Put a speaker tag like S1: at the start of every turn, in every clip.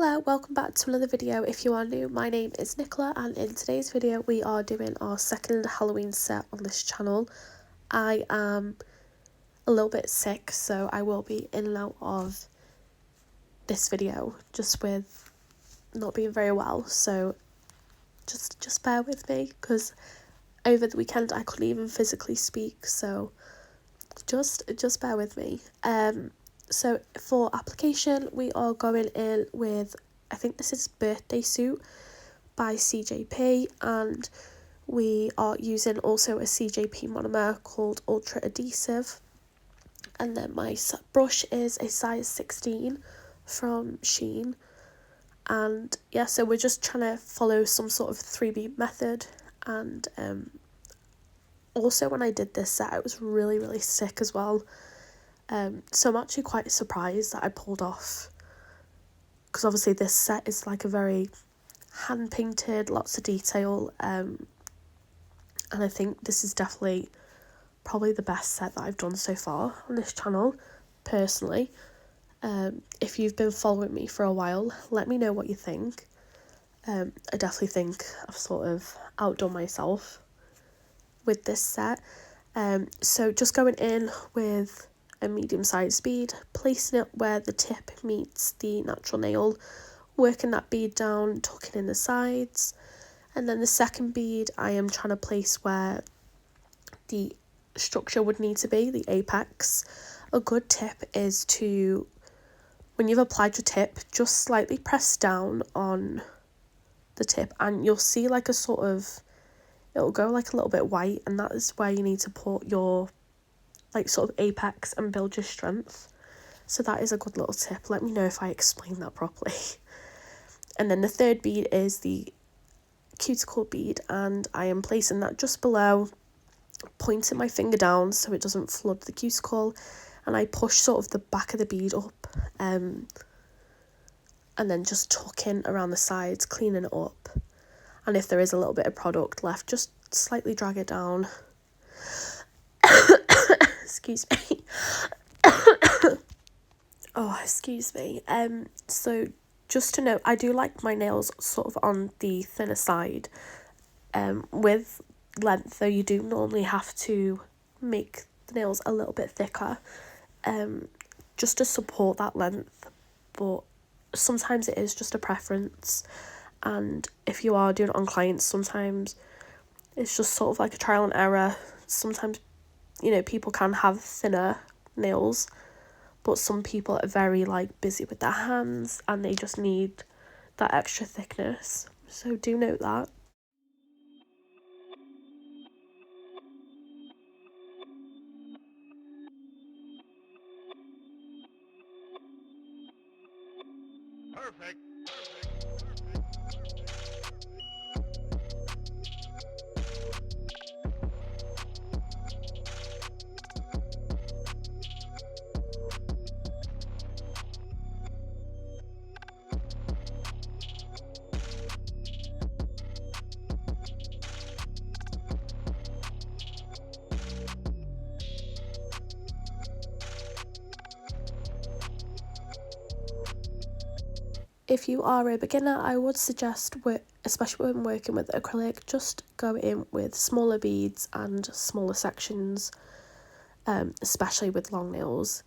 S1: Hello, welcome back to another video. If you are new, my name is Nicola, and in today's video we are doing our second Halloween set on this channel. I am a little bit sick, so I will be in and out of this video just with not being very well, so just bear with me, because over the weekend I couldn't even physically speak, so just bear with me. So for application, we are going in with, I think this is Birthday Suit by CJP, and we are using also a CJP monomer called Ultra Adhesive. And then my brush is a size 16 from Shein. And yeah, so we're just trying to follow some sort of 3B method. And also when I did this set, I was really sick as well. So I'm actually quite surprised that I pulled off, because obviously this set is like a very hand painted, lots of detail, and I think this is definitely probably the best set that I've done so far on this channel, personally. If you've been following me for a while, let me know what you think. I definitely think I've sort of outdone myself with this set. So just going in with a medium-sized bead, placing it where the tip meets the natural nail, working that bead down, tucking in the sides, and then the second bead I am trying to place where the structure would need to be, the apex. A good tip is to, when you've applied your tip, just slightly press down on the tip and you'll see like a sort of, it'll go like a little bit white, and that is where you need to put your like sort of apex and build your strength. So that is a good little tip. Let me know if I explain that properly. And then the third bead is the cuticle bead, and I am placing that just below, pointing my finger down so it doesn't flood the cuticle, and I push sort of the back of the bead up, and then just tucking around the sides, cleaning it up. And if there is a little bit of product left, just slightly drag it down. Excuse me. Oh, excuse me. So just to note, I do like my nails sort of on the thinner side. With length, though, you do normally have to make the nails a little bit thicker, just to support that length. But sometimes it is just a preference, and if you are doing it on clients, sometimes it's just sort of like a trial and error. Sometimes, you know, people can have thinner nails, but some people are very like busy with their hands and they just need that extra thickness. So do note that.
S2: Perfect.
S1: If you are a beginner, I would suggest, especially when working with acrylic, just go in with smaller beads and smaller sections, especially with long nails,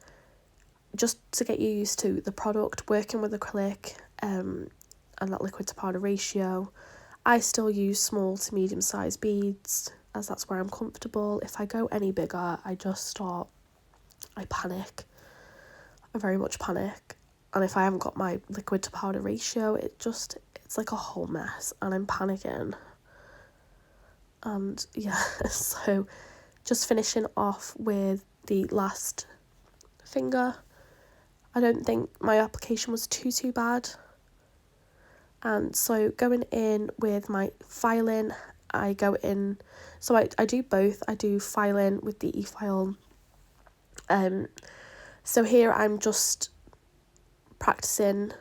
S1: just to get you used to the product, working with acrylic, and that liquid to powder ratio. I still use small to medium sized beads, as that's where I'm comfortable. If I go any bigger, I panic. I very much panic. And if I haven't got my liquid to powder ratio, it's like a whole mess, and I'm panicking. And yeah, so just finishing off with the last finger. I don't think my application was too bad. And so going in with my filing, I go in, so I do both. I do filing with the e-file. So here I'm just practicing.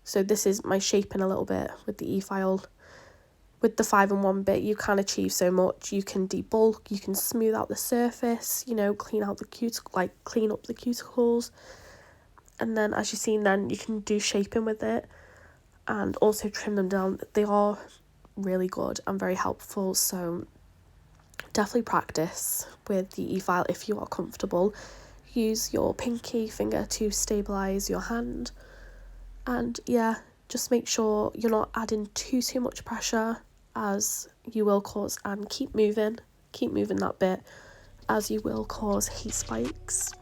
S1: So this is my shaping a little bit with the e-file. With the 5-in-1 bit, you can achieve so much. You can debulk, you can smooth out the surface, you know, clean up the cuticles. And then as you've seen, then you can do shaping with it and also trim them down. They are really good and very helpful, so definitely practice with the e-file if you are comfortable. Use your pinky finger to stabilize your hand, and yeah, just make sure you're not adding too much pressure, as you will cause, and keep moving that bit, as you will cause heat spikes.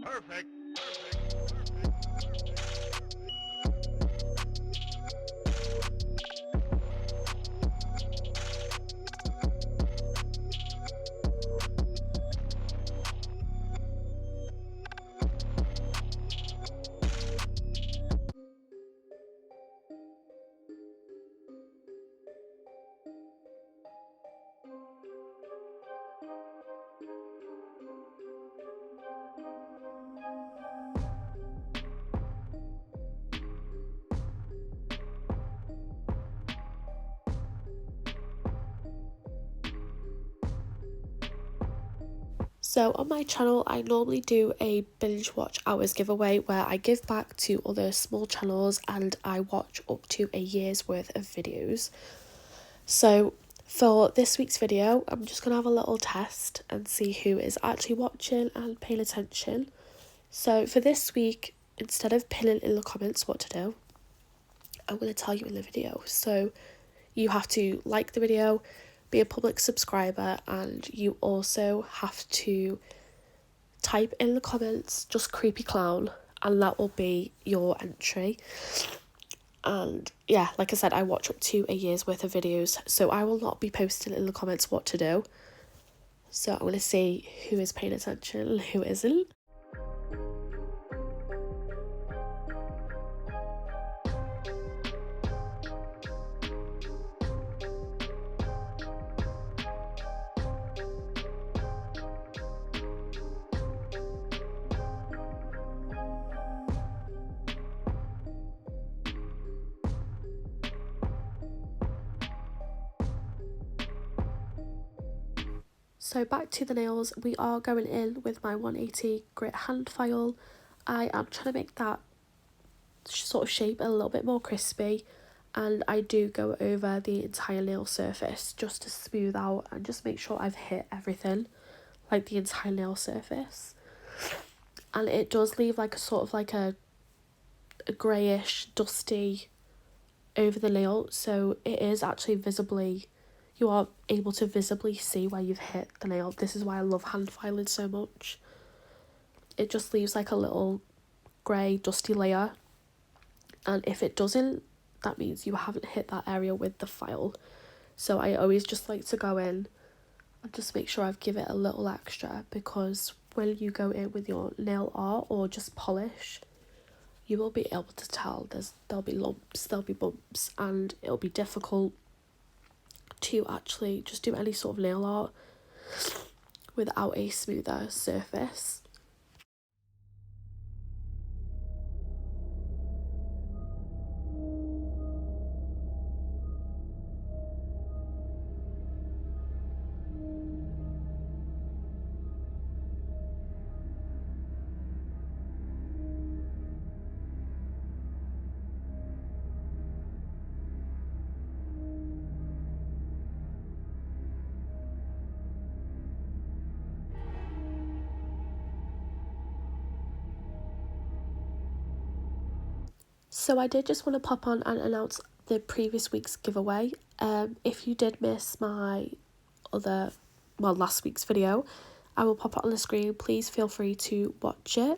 S2: Perfect.
S1: So on my channel, I normally do a binge watch hours giveaway where I give back to other small channels and I watch up to a year's worth of videos. So for this week's video, I'm just going to have a little test and see who is actually watching and paying attention. So for this week, instead of pinning in the comments what to do, I'm going to tell you in the video. So you have to like the video, be a public subscriber, and you also have to type in the comments just creepy clown, and that will be your entry. And yeah, like I said, I watch up to a year's worth of videos, so I will not be posting in the comments what to do. So I'm going to see who is paying attention and who isn't. So back to the nails, we are going in with my 180 grit hand file. I am trying to make that sort of shape a little bit more crispy, and I do go over the entire nail surface just to smooth out and just make sure I've hit everything, like the entire nail surface. And it does leave like a sort of like a greyish dusty over the nail, so it is actually visibly, you are able to visibly see where you've hit the nail. This is why I love hand filing so much. It just leaves like a little grey dusty layer, and if it doesn't, that means you haven't hit that area with the file. So I always just like to go in and just make sure I've given it a little extra, because when you go in with your nail art or just polish, you will be able to tell there'll be lumps, there'll be bumps, and it'll be difficult to actually just do any sort of nail art without a smoother surface. So I did just want to pop on and announce the previous week's giveaway. If you did miss my last week's video, I will pop it on the screen. Please feel free to watch it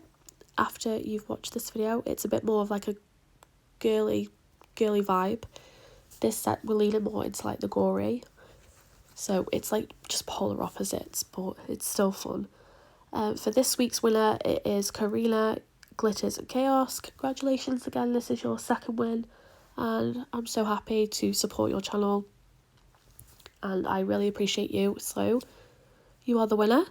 S1: after you've watched this video. It's a bit more of like a girly vibe. This set we're leaning more into like the gory, so it's like just polar opposites, but it's still fun. For this week's winner, it is Karina Glitters and Chaos. Congratulations again, this is your second win, and I'm so happy to support your channel and I really appreciate you, so you are the winner.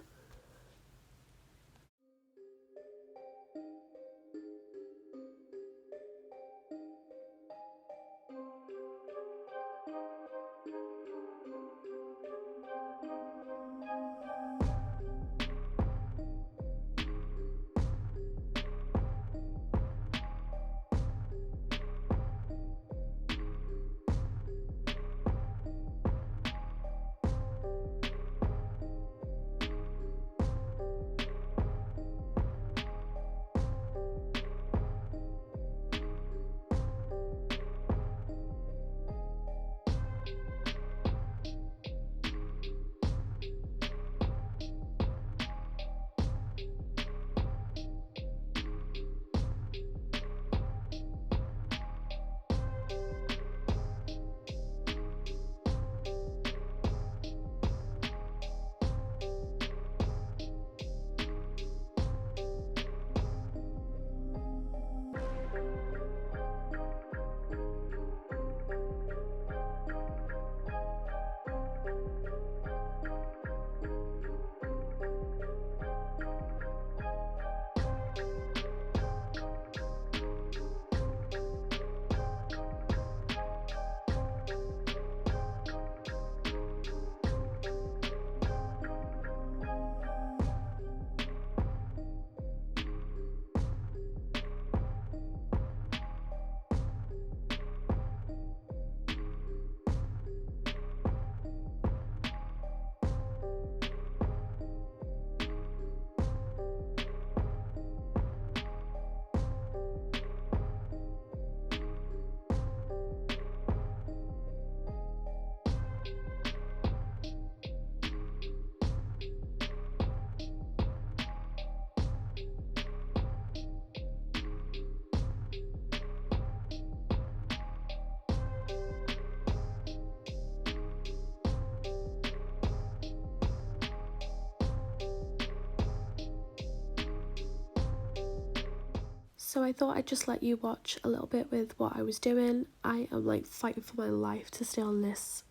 S1: So I thought I'd just let you watch a little bit with what I was doing. I am like fighting for my life to stay on this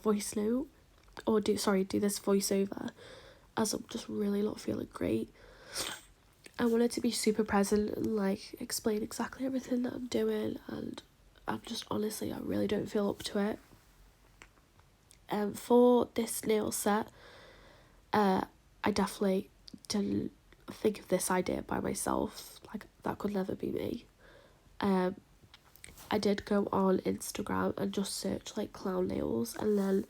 S1: voice note, or do this voiceover, as I'm just really not feeling great. I wanted to be super present and like explain exactly everything that I'm doing, and I'm just honestly, I really don't feel up to it. For this nail set, I definitely didn't think of this idea by myself. Like, that could never be me. I did go on Instagram and just search like clown nails, and then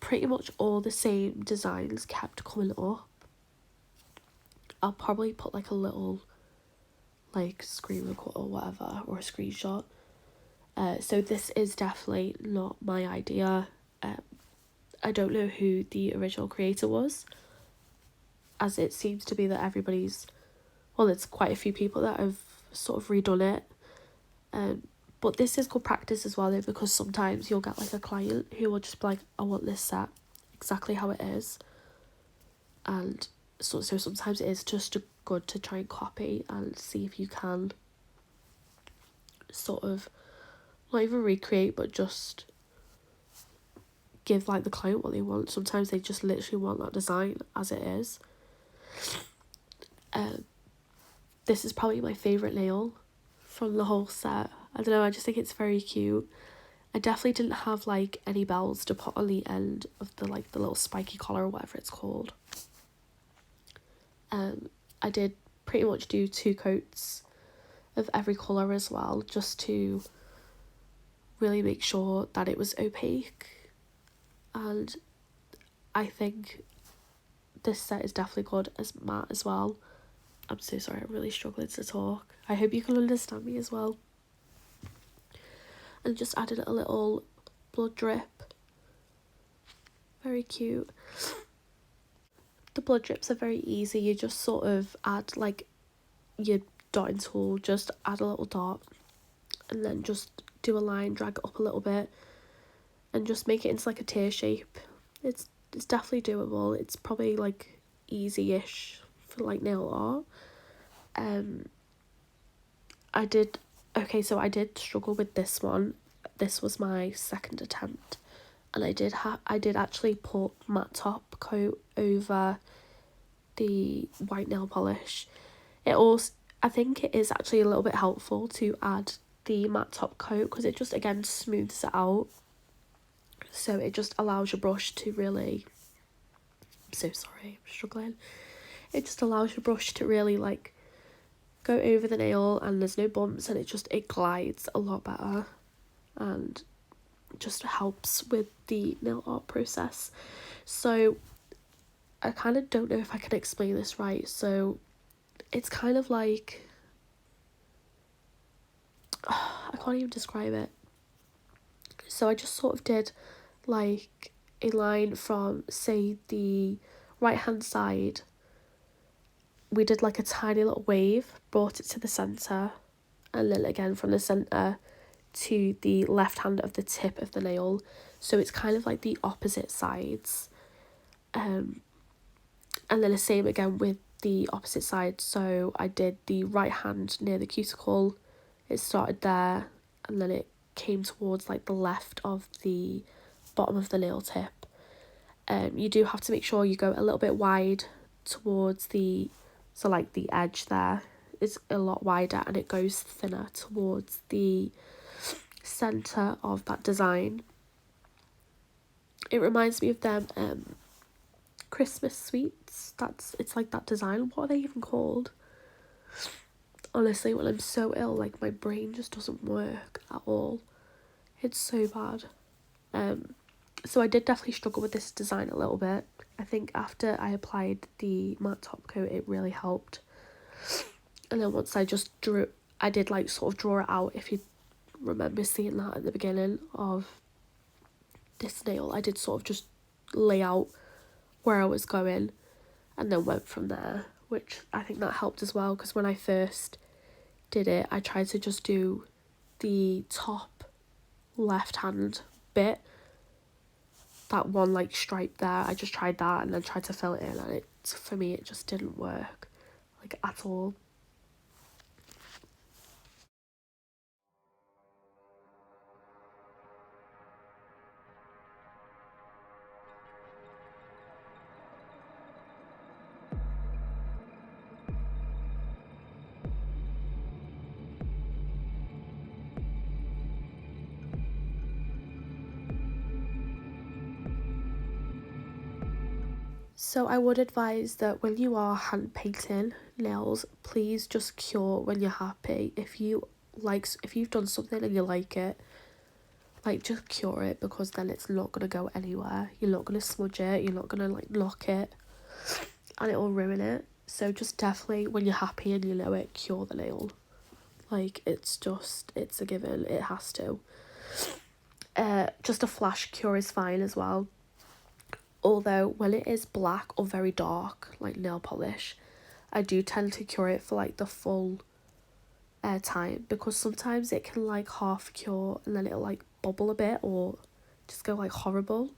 S1: pretty much all the same designs kept coming up. I'll probably put like a little like screen record or whatever, or a screenshot. So this is definitely not my idea. I don't know who the original creator was, as it seems to be that there's quite a few people that have sort of redone it. But this is good practice as well, though, because sometimes you'll get like a client who will just be like, I want this set exactly how it is. And so sometimes it is just good to try and copy and see if you can sort of not even recreate, but just give like the client what they want. Sometimes they just literally want that design as it is. This is probably my favourite nail from the whole set. I don't know, I just think it's very cute. I definitely didn't have like any bells to put on the end of the little spiky collar or whatever it's called. I did pretty much do 2 coats of every colour as well, just to really make sure that it was opaque. And I think this set is definitely good as matte as well. I'm so sorry, I'm really struggling to talk. I hope you can understand me as well. And just added a little blood drip. Very cute. The blood drips are very easy. You just sort of add like your dotting tool, just add a little dot, and then just do a line, drag it up a little bit, and just make it into like a tear shape. It's definitely doable. It's probably like easy-ish for like nail art. I did struggle with this one. This was my second attempt, and I did actually put matte top coat over the white nail polish. It also, I think it is actually a little bit helpful to add the matte top coat because it just again smooths it out, so it just allows your brush to really, I'm so sorry, I'm struggling, it just allows your brush to really like go over the nail and there's no bumps, and it glides a lot better and just helps with the nail art process. So I kind of don't know if I can explain this right. So it's kind of like, I can't even describe it. So I just sort of did like a line from, say, the right hand side. We did like a tiny little wave, brought it to the centre, and then again from the centre to the left hand of the tip of the nail. So it's kind of like the opposite sides. And then the same again with the opposite side. So I did the right hand near the cuticle, it started there, and then it came towards like the left of the bottom of the nail tip. You do have to make sure you go a little bit wide towards the, so like the edge there is a lot wider and it goes thinner towards the centre of that design. It reminds me of them Christmas sweets. It's like that design. What are they even called? Honestly, when I'm so ill, like my brain just doesn't work at all. It's so bad. So I did definitely struggle with this design a little bit. I think after I applied the matte top coat, it really helped. And then once I just drew, I did like sort of draw it out. If you remember seeing that at the beginning of this nail, I did sort of just lay out where I was going and then went from there, which I think that helped as well, because when I first did it, I tried to just do the top left hand bit, that one like stripe there. I just tried that and then tried to fill it in, and for me it just didn't work like at all. So I would advise that when you are hand painting nails, please just cure when you're happy. If you've done something and you like it, like just cure it, because then it's not gonna go anywhere. You're not gonna smudge it, you're not gonna like knock it, and it'll ruin it. So just definitely when you're happy and you know it, cure the nail. Like it's a given, it has to. Just a flash cure is fine as well. Although when it is black or very dark, like nail polish, I do tend to cure it for like the full time, because sometimes it can like half cure and then it'll like bubble a bit or just go like horrible,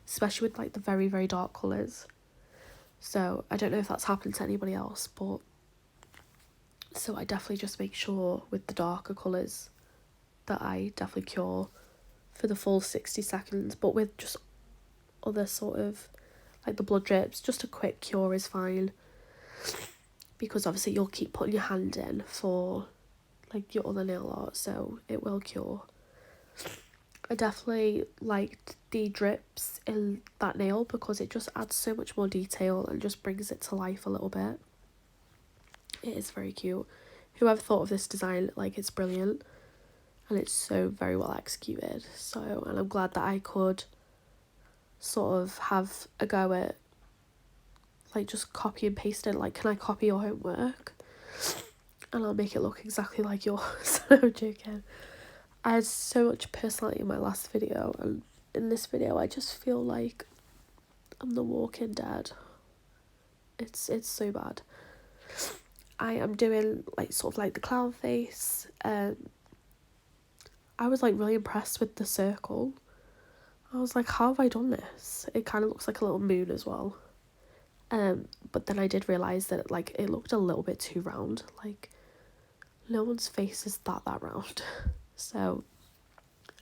S1: especially with like the very, very dark colours. So I don't know if that's happened to anybody else, but so I definitely just make sure with the darker colours that I definitely cure for the full 60 seconds. But with just other sort of like the blood drips, just a quick cure is fine, because obviously you'll keep putting your hand in for like your other nail art, so it will cure. I definitely liked the drips in that nail because it just adds so much more detail and just brings it to life a little bit. It is very cute. Whoever thought of this design, like, it's brilliant and it's so very well executed. So, and I'm glad that I could sort of have a go at like just copy and paste it. Like, can I copy your homework and I'll make it look exactly like yours? I'm joking. I had so much personality in my last video, and in this video I just feel like I'm the Walking Dead. It's so bad. I am doing like sort of like the clown face. I was like really impressed with the circle. I was like, how have I done this? It kind of looks like a little moon as well. But then I did realise that like it looked a little bit too round. Like, no one's face is that round. So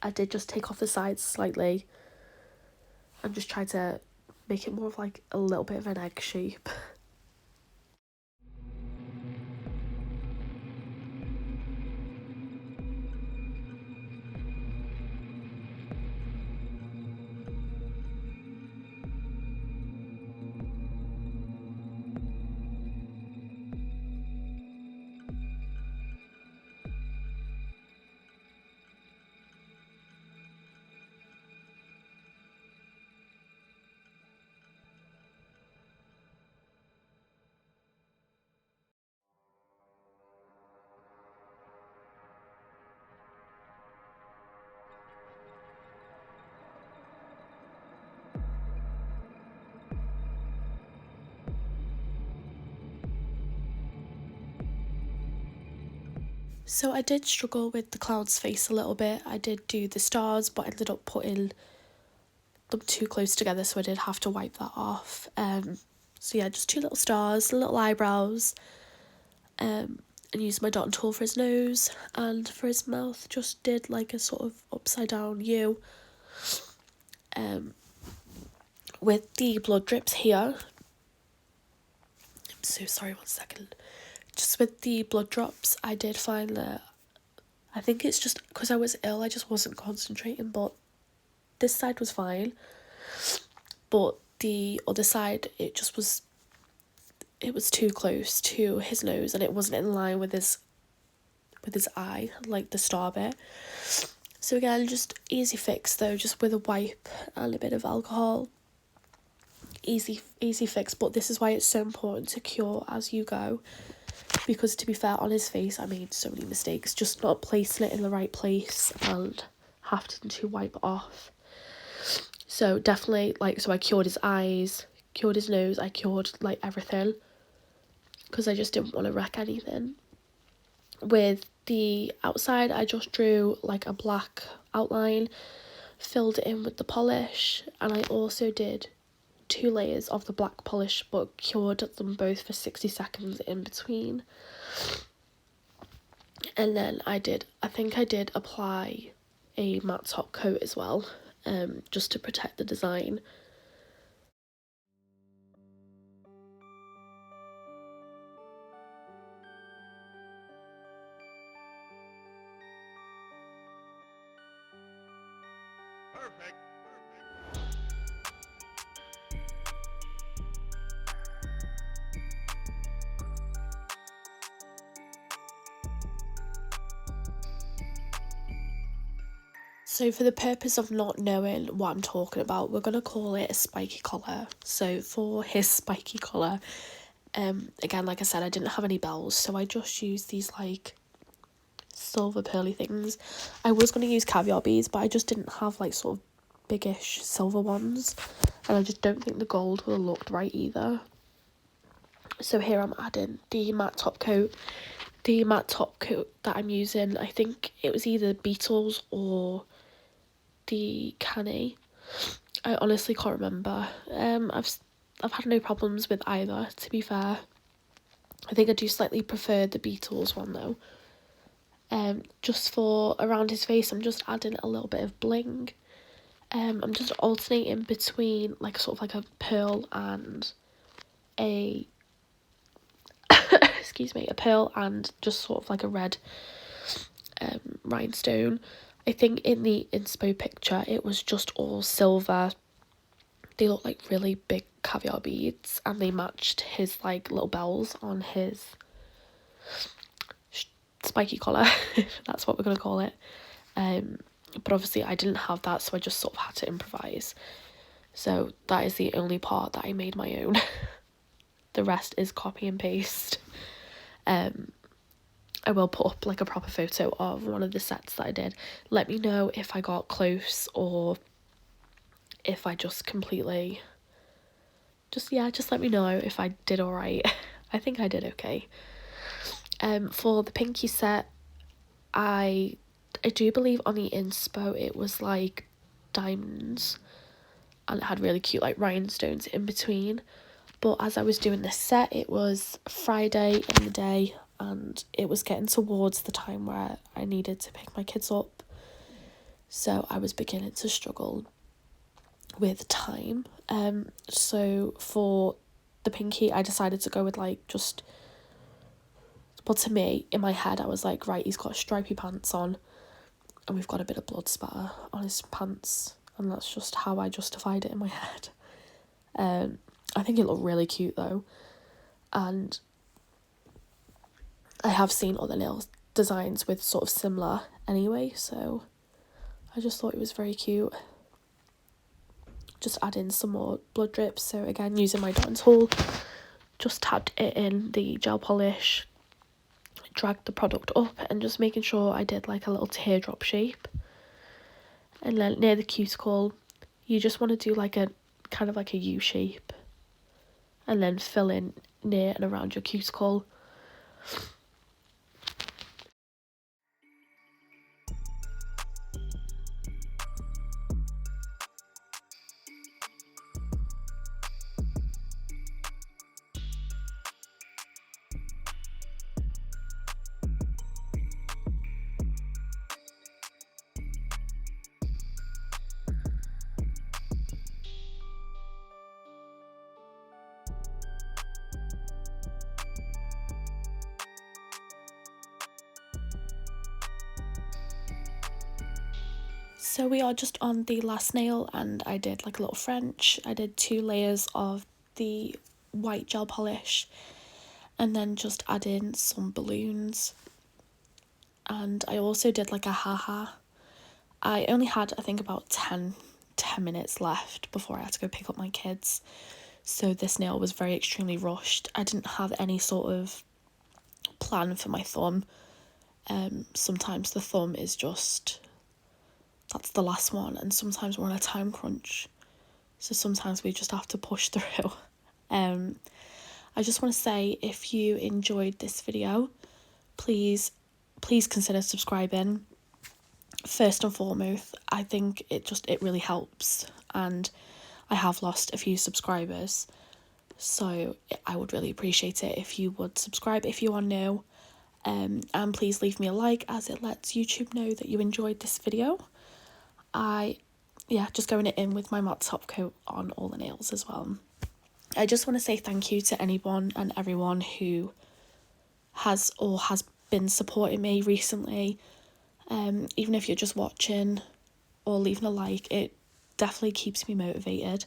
S1: I did just take off the sides slightly and just try to make it more of like a little bit of an egg shape. So I did struggle with the clown's face a little bit. I did do the stars, but ended up putting them too close together, so I did have to wipe that off. So yeah, just 2 little stars, little eyebrows, and used my dotting tool for his nose, and for his mouth just did like a sort of upside down U. With the blood drips here, I'm so sorry, 1 second. Just with the blood drops, I did find that, I think it's just because I was ill, I just wasn't concentrating, but this side was fine. But the other side, it was too close to his nose, and it wasn't in line with his eye, like the star bit. So again, just easy fix though, just with a wipe and a bit of alcohol. Easy fix, but this is why it's so important to cure as you go, because to be fair, on his face I made so many mistakes, just not placing it in the right place and having to wipe off. So definitely, like, so I cured his eyes, cured his nose, I cured like everything, because I just didn't want to wreck anything. With the outside, I just drew like a black outline, filled it in with the polish, and I also did 2 layers of the black polish, but cured them both for 60 seconds in between. And then I think I did apply a matte top coat as well, just to protect the design.
S2: Perfect.
S1: So for the purpose of not knowing what I'm talking about, we're going to call it a spiky collar. So for his spiky collar, again, like I said, I didn't have any bells, so I just used these like silver pearly things. I was going to use caviar beads, but I just didn't have like sort of biggish silver ones, and I just don't think the gold would have looked right either. So here I'm adding the matte top coat. The matte top coat that I'm using, I think it was either Beetles or the Canny. I honestly can't remember. I've had no problems with either, to be fair. I think I do slightly prefer the Beetles one though. Just for around his face, I'm just adding a little bit of bling. I'm just alternating between like sort of like a pearl and a excuse me, a pearl and just sort of like a red rhinestone. I think in the inspo picture it was just all silver. They look like really big caviar beads, and they matched his like little bells on his spiky collar, if that's what we're going to call it. But obviously I didn't have that, so I just sort of had to improvise. So that is the only part that I made my own. The rest is copy and paste. I will put up like a proper photo of one of the sets that I did. Let me know if I got close or if I just completely just let me know if I did all right. I think I did okay. For the pinky set, I do believe on the inspo it was like diamonds, and it had really cute like rhinestones in between. But as I was doing this set, it was Friday in the day, and it was getting towards the time where I needed to pick my kids up. So I was beginning to struggle with time. So for the pinky, I decided to go with like just, but to me, in my head, I was like, right, he's got stripy pants on and we've got a bit of blood spatter on his pants, and that's just how I justified it in my head. I think it looked really cute though, and I have seen other nail designs with sort of similar anyway, so I just thought it was very cute. Just add in some more blood drips, so again, using my dotting tool, just tapped it in the gel polish, dragged the product up, and just making sure I did like a little teardrop shape. And then near the cuticle, you just want to do like a kind of like a U shape, and then fill in near and around your cuticle. So we are just on the last nail, and I did like a little French. I did 2 layers of the white gel polish and then just add in some balloons. And I also did like a haha. I only had, I think, about 10 minutes left before I had to go pick up my kids. So this nail was very extremely rushed. I didn't have any sort of plan for my thumb. Sometimes the thumb is just, that's the last one, and sometimes we're on a time crunch, so sometimes we just have to push through. I just want to say, if you enjoyed this video, please consider subscribing. First and foremost, I think it really helps, and I have lost a few subscribers, so I would really appreciate it if you would subscribe if you are new, and please leave me a like, as it lets YouTube know that you enjoyed this video. Just going it in with my matte top coat on all the nails as well. I just want to say thank you to anyone and everyone who has been supporting me recently. Even if you're just watching or leaving a like, it definitely keeps me motivated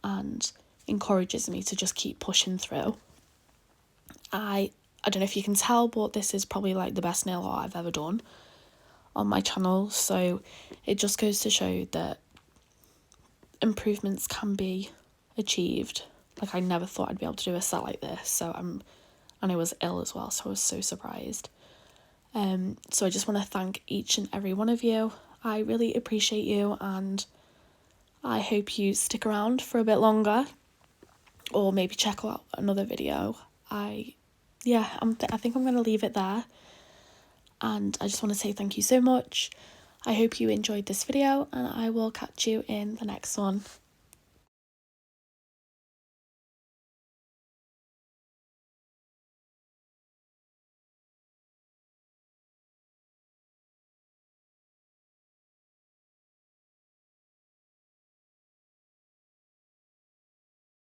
S1: and encourages me to just keep pushing through. I don't know if you can tell, but this is probably like the best nail art I've ever done on my channel, so it just goes to show that improvements can be achieved. Like, I never thought I'd be able to do a set like this, so and I was ill as well, so I was so surprised. So I just want to thank each and every one of you. I really appreciate you, and I hope you stick around for a bit longer, or maybe check out another video. I think I'm going to leave it there, and I just want to say thank you so much. I hope you enjoyed this video, and I will catch you in the next one.